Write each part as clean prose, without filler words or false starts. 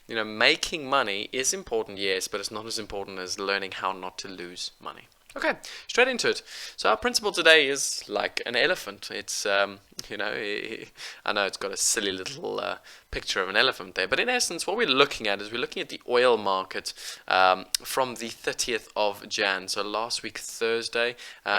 making money is important, yes, but it's not as important as learning how not to lose money. Okay, straight into it. So our principle today is like an elephant. It's, I know it's got a silly little picture of an elephant there, but in essence, what we're looking at is we're looking at the oil market from the 30th of Jan. So last week, Thursday,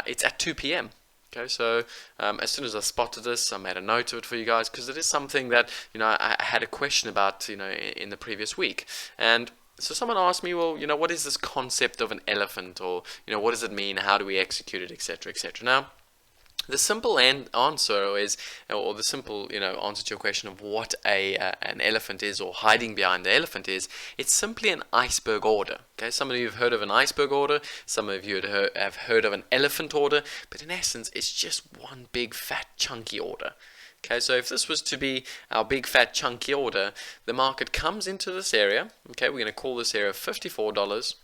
it's at 2 p.m. Okay, so as soon as I spotted this, I made a note of it for you guys because it is something that I had a question about in the previous week. And so someone asked me, well, what is this concept of an elephant, or what does it mean? How do we execute it, etc., etc. Now, the simple answer is, or the simple answer to your question of what an elephant is, or hiding behind the elephant is, it's simply an iceberg order. Okay, some of you have heard of an iceberg order, some of you have heard of an elephant order, but in essence, it's just one big fat chunky order. Okay, so if this was to be our big fat chunky order, the market comes into this area. Okay, we're going to call this area $54.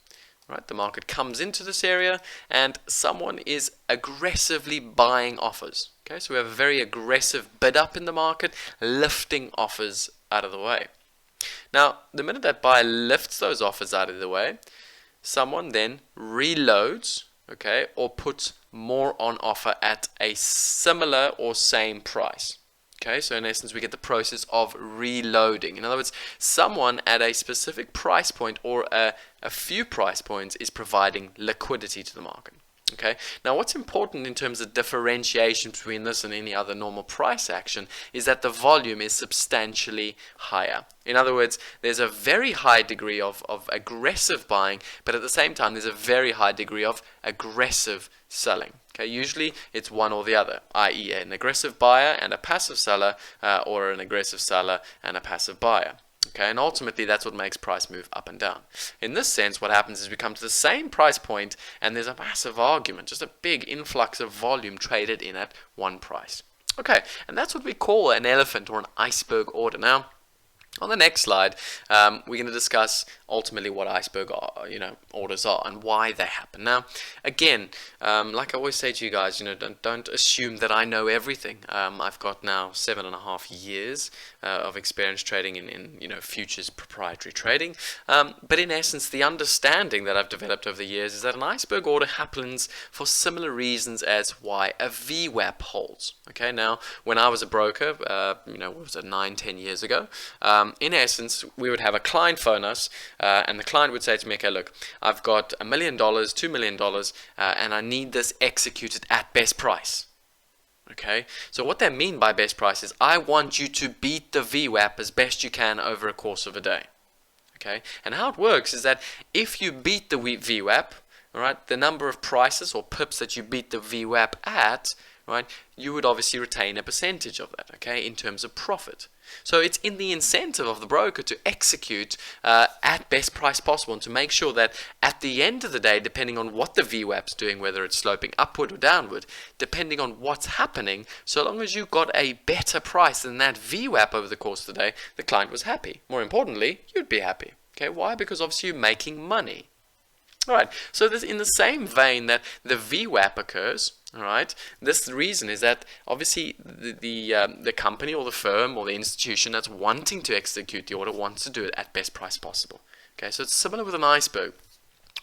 Right, the market comes into this area and someone is aggressively buying offers. Okay, so we have a very aggressive bid up in the market, lifting offers out of the way. Now, the minute that buyer lifts those offers out of the way, someone then reloads, okay, or puts more on offer at a similar or same price. Okay, so in essence, we get the process of reloading. In other words, someone at a specific price point or a few price points is providing liquidity to the market. Okay, now what's important in terms of differentiation between this and any other normal price action is that the volume is substantially higher. In other words, there's a very high degree of aggressive buying, but at the same time, there's a very high degree of aggressive selling. Okay, usually it's one or the other, i.e. an aggressive buyer and a passive seller, or an aggressive seller and a passive buyer. Okay, and ultimately that's what makes price move up and down. In this sense, what happens is we come to the same price point and there's a massive argument, just a big influx of volume traded in at one price. Okay, and that's what we call an elephant or an iceberg order. Now, on the next slide, we're going to discuss ultimately what iceberg orders are and why they happen. Now, again, like I always say to you guys, don't assume that I know everything. I've got now 7.5 years of experience trading in futures proprietary trading. But in essence, the understanding that I've developed over the years is that an iceberg order happens for similar reasons as why a VWAP holds. Okay, now when I was a broker, what was it, 9-10 years ago? In essence, we would have a client phone us, and the client would say to me, okay, look, I've got $1 million, $2 million, and I need this executed at best price. Okay, so what they mean by best price is I want you to beat the VWAP as best you can over a course of a day. Okay, and how it works is that if you beat the VWAP, all right, the number of prices or pips that you beat the VWAP at, right, you would obviously retain a percentage of that, okay, in terms of profit. So it's in the incentive of the broker to execute at best price possible and to make sure that at the end of the day, depending on what the VWAP's doing, whether it's sloping upward or downward, depending on what's happening, so long as you got a better price than that VWAP over the course of the day, the client was happy. More importantly, you'd be happy. Okay, why? Because obviously you're making money. All right, so this, in the same vein that the VWAP occurs, all right, this reason is that obviously the company or the firm or the institution that's wanting to execute the order wants to do it at best price possible. Okay, so it's similar with an iceberg.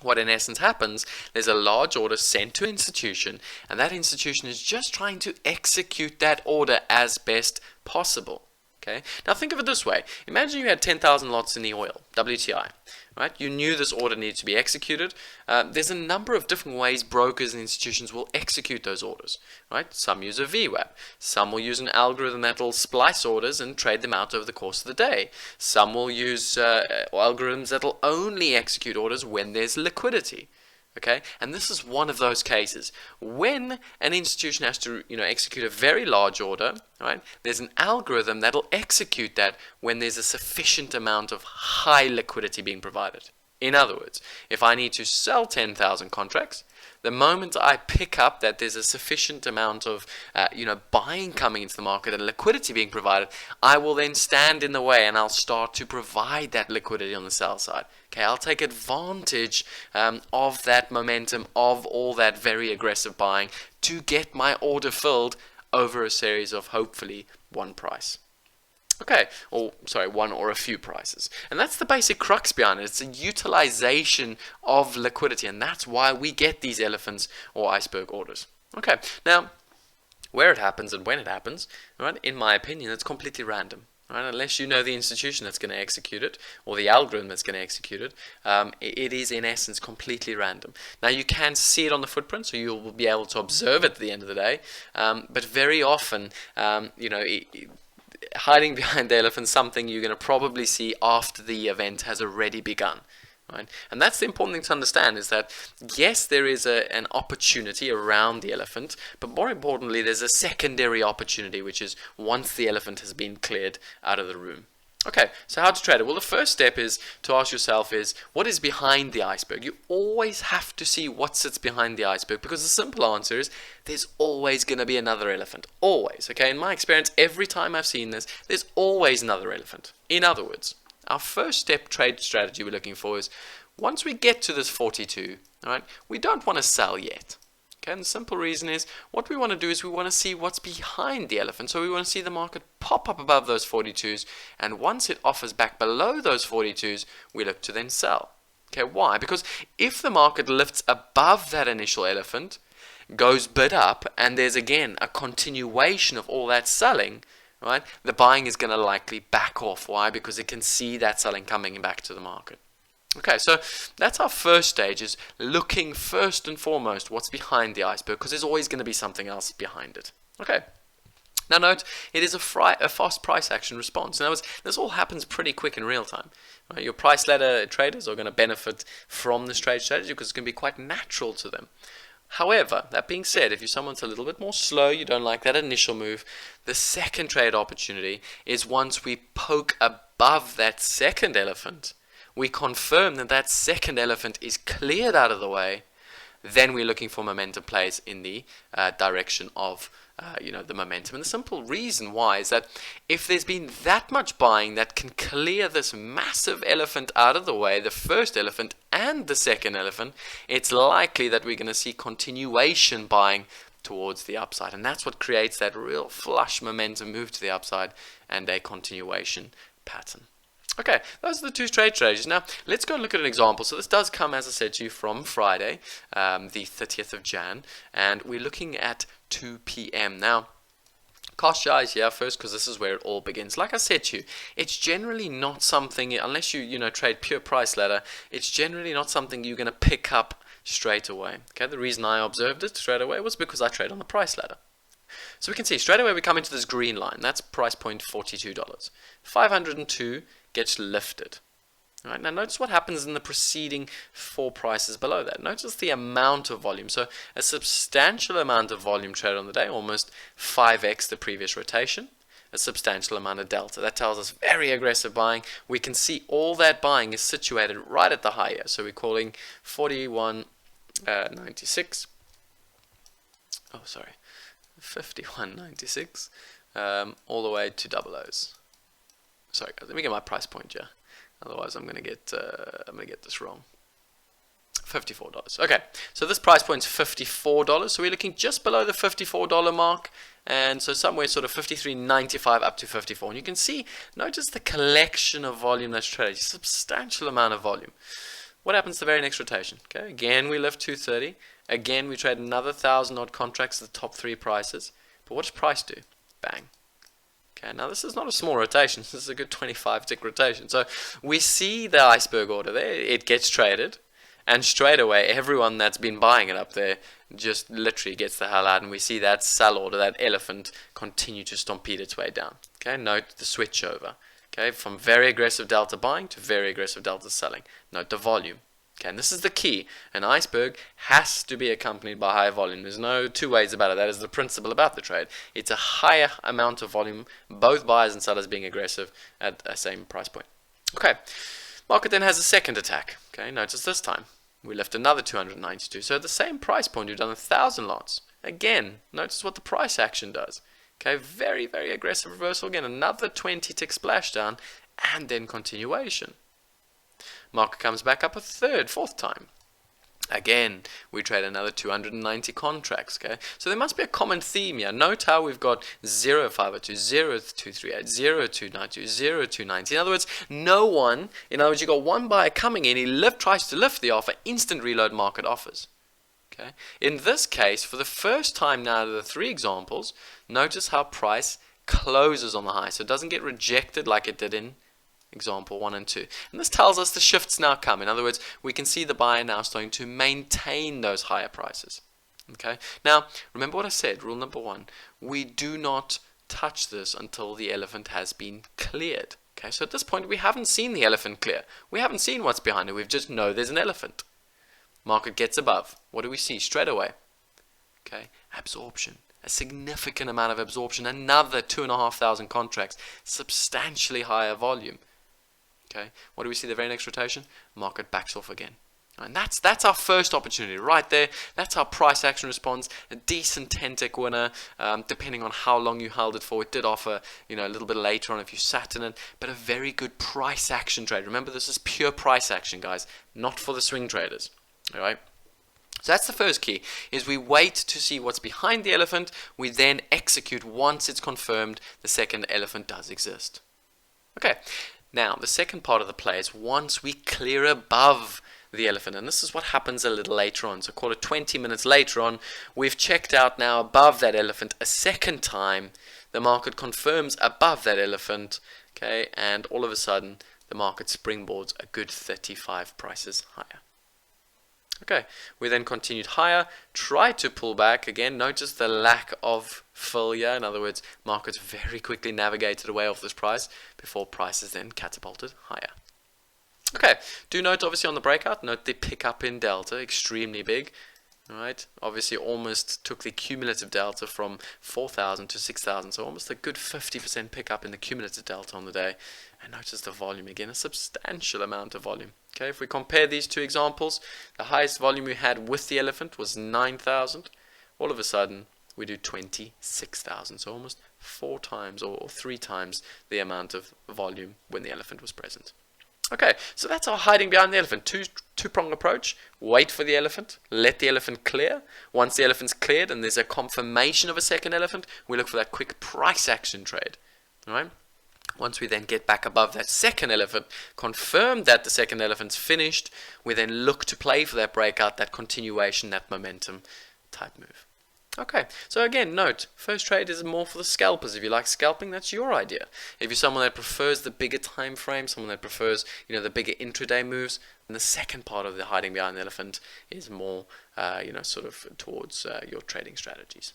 What in essence happens, there's a large order sent to an institution, and that institution is just trying to execute that order as best possible. Okay, now think of it this way. Imagine you had 10,000 lots in the oil, WTI. Right? You knew this order needed to be executed. There's a number of different ways brokers and institutions will execute those orders. Right? Some use a VWAP. Some will use an algorithm that will splice orders and trade them out over the course of the day. Some will use algorithms that will only execute orders when there's liquidity. Okay, and this is one of those cases when an institution has to, execute a very large order. Right? There's an algorithm that'll execute that when there's a sufficient amount of high liquidity being provided. In other words, if I need to sell 10,000 contracts, the moment I pick up that there's a sufficient amount of, buying coming into the market and liquidity being provided, I will then stand in the way and I'll start to provide that liquidity on the sell side. Okay, I'll take advantage of that momentum, of all that very aggressive buying to get my order filled over a series of hopefully one price. Okay, or sorry, one or a few prices. And that's the basic crux behind it. It's a utilization of liquidity, and that's why we get these elephants or iceberg orders. Okay, now, where it happens and when it happens, right, in my opinion, it's completely random. Right? Unless you know the institution that's going to execute it or the algorithm that's going to execute it, it is in essence completely random. Now you can see it on the footprint, so you'll be able to observe it at the end of the day. But very often, hiding behind the elephant is something you're going to probably see after the event has already begun. Right? And that's the important thing to understand, is that yes, there is an opportunity around the elephant, but more importantly, there's a secondary opportunity, which is once the elephant has been cleared out of the room. Okay, so how to trade it? Well, the first step is to ask yourself is, what is behind the iceberg? You always have to see what sits behind the iceberg, because the simple answer is there's always going to be another elephant. Always, okay? In my experience, every time I've seen this, there's always another elephant. In other words, our first step trade strategy we're looking for is, once we get to this 42, all right, we don't want to sell yet. Okay, and the simple reason is, what we want to do is we want to see what's behind the elephant. So we want to see the market pop up above those 42s, and once it offers back below those 42s, we look to then sell. Okay, why? Because if the market lifts above that initial elephant, goes bid up, and there's again a continuation of all that selling, right, the buying is going to likely back off. Why? Because it can see that selling coming back to the market. Okay, so that's our first stage, is looking first and foremost what's behind the iceberg, because there's always going to be something else behind it. Okay, now note, it is a fast price action response. In other words, this all happens pretty quick in real time. Right? Your price ladder traders are going to benefit from this trade strategy because it's going to be quite natural to them. However, that being said, if you're someone that's a little bit more slow, you don't like that initial move, the second trade opportunity is once we poke above that second elephant, we confirm that that second elephant is cleared out of the way, then we're looking for momentum plays in the direction of the momentum. And the simple reason why is that if there's been that much buying that can clear this massive elephant out of the way, the first elephant and the second elephant, it's likely that we're going to see continuation buying towards the upside. And that's what creates that real flush momentum move to the upside and a continuation pattern. Okay, those are the two trade strategies. Now, let's go and look at an example. So this does come, as I said to you, from Friday, the 30th of Jan, and we're looking at 2 p.m. Now, cast your eyes here first, because this is where it all begins. Like I said to you, it's generally not something, unless you trade pure price ladder, it's generally not something you're going to pick up straight away. Okay, the reason I observed it straight away was because I trade on the price ladder. So we can see straight away we come into this green line. That's price point $42. 502 gets lifted. All right, now notice what happens in the preceding four prices below that. Notice the amount of volume. So a substantial amount of volume traded on the day, almost 5x the previous rotation. A substantial amount of delta. That tells us very aggressive buying. We can see all that buying is situated right at the high here. So we're calling 41.96. 51.96 all the way to double O's. Sorry guys, let me get my price point here. Otherwise I'm gonna get this wrong. $54. Okay, so this price point is $54. So we're looking just below the $54 mark, and so somewhere sort of $53.95 up to $54. And you can see, notice the collection of volume that's traded, a substantial amount of volume. What happens the very next rotation? Okay, again we lift 230. Again we trade another 1,000 odd contracts at the top three prices. But what does price do? Bang. Okay, now this is not a small rotation. This is a good 25 tick rotation. So we see the iceberg order there. It gets traded, and straight away everyone that's been buying it up there just literally gets the hell out, and we see that sell order, that elephant, continue to stampede its way down. Okay, note the switch over. Okay, from very aggressive delta buying to very aggressive delta selling. Note the volume. Okay, and this is the key. An iceberg has to be accompanied by high volume. There's no two ways about it. That is the principle about the trade. It's a higher amount of volume, both buyers and sellers being aggressive at the same price point. Okay, market then has a second attack. Okay, notice this time we left another 292. So at the same price point, we've done 1,000 lots. Again, notice what the price action does. Okay, very, very aggressive reversal. Again, another 20 tick splashdown, and then continuation. Market comes back up a fourth time. Again, we trade another 290 contracts, okay? So there must be a common theme here. Note how we've got 0502, 0238, 0292, 0290. In other words, you got one buyer coming in, he tries to lift the offer, instant reload market offers. Okay? In this case, for the first time now out of the 3 examples, notice how price closes on the high. So it doesn't get rejected like it did in example 1 and 2. And this tells us the shift's now come. In other words, we can see the buyer now starting to maintain those higher prices. Okay. Now, remember what I said, rule number 1. We do not touch this until the elephant has been cleared. Okay. So at this point, we haven't seen the elephant clear. We haven't seen what's behind it. We just know there's an elephant. Market gets above. What do we see straight away? Okay. Absorption. A significant amount of absorption. Another 2,500 contracts. Substantially higher volume. Okay, what do we see the very next rotation? Market backs off again. And that's our first opportunity right there. That's how price action responds. A decent 10-tick winner, depending on how long you held it for. It did offer, a little bit later on if you sat in it, but a very good price action trade. Remember, this is pure price action, guys, not for the swing traders. All right. So that's the first key, is we wait to see what's behind the elephant. We then execute once it's confirmed the second elephant does exist. Okay. Now, the second part of the play is once we clear above the elephant, and this is what happens a little later on, so call it 20 minutes later on, we've checked out now above that elephant a second time, the market confirms above that elephant, okay, and all of a sudden the market springboards a good 35 prices higher. Okay, we then continued higher, tried to pull back. Again, notice the lack of fill here. In other words, markets very quickly navigated away off this price before prices then catapulted higher. Okay, do note obviously on the breakout, note the pickup in delta, extremely big. All right, obviously almost took the cumulative delta from 4,000 to 6,000, so almost a good 50% pickup in the cumulative delta on the day. And notice the volume again, a substantial amount of volume. Okay, if we compare these 2 examples, the highest volume we had with the elephant was 9,000. All of a sudden, we do 26,000, so almost 4 times or 3 times the amount of volume when the elephant was present. Okay, so that's our hiding behind the elephant. Two-prong approach. Wait for the elephant. Let the elephant clear. Once the elephant's cleared and there's a confirmation of a second elephant, we look for that quick price action trade. All right? Once we then get back above that second elephant, confirm that the second elephant's finished, we then look to play for that breakout, that continuation, that momentum type move. Okay, so again, note, first trade is more for the scalpers. If you like scalping, that's your idea. If you're someone that prefers the bigger time frame, someone that prefers, the bigger intraday moves, then the second part of the hiding behind the elephant is more, sort of towards your trading strategies.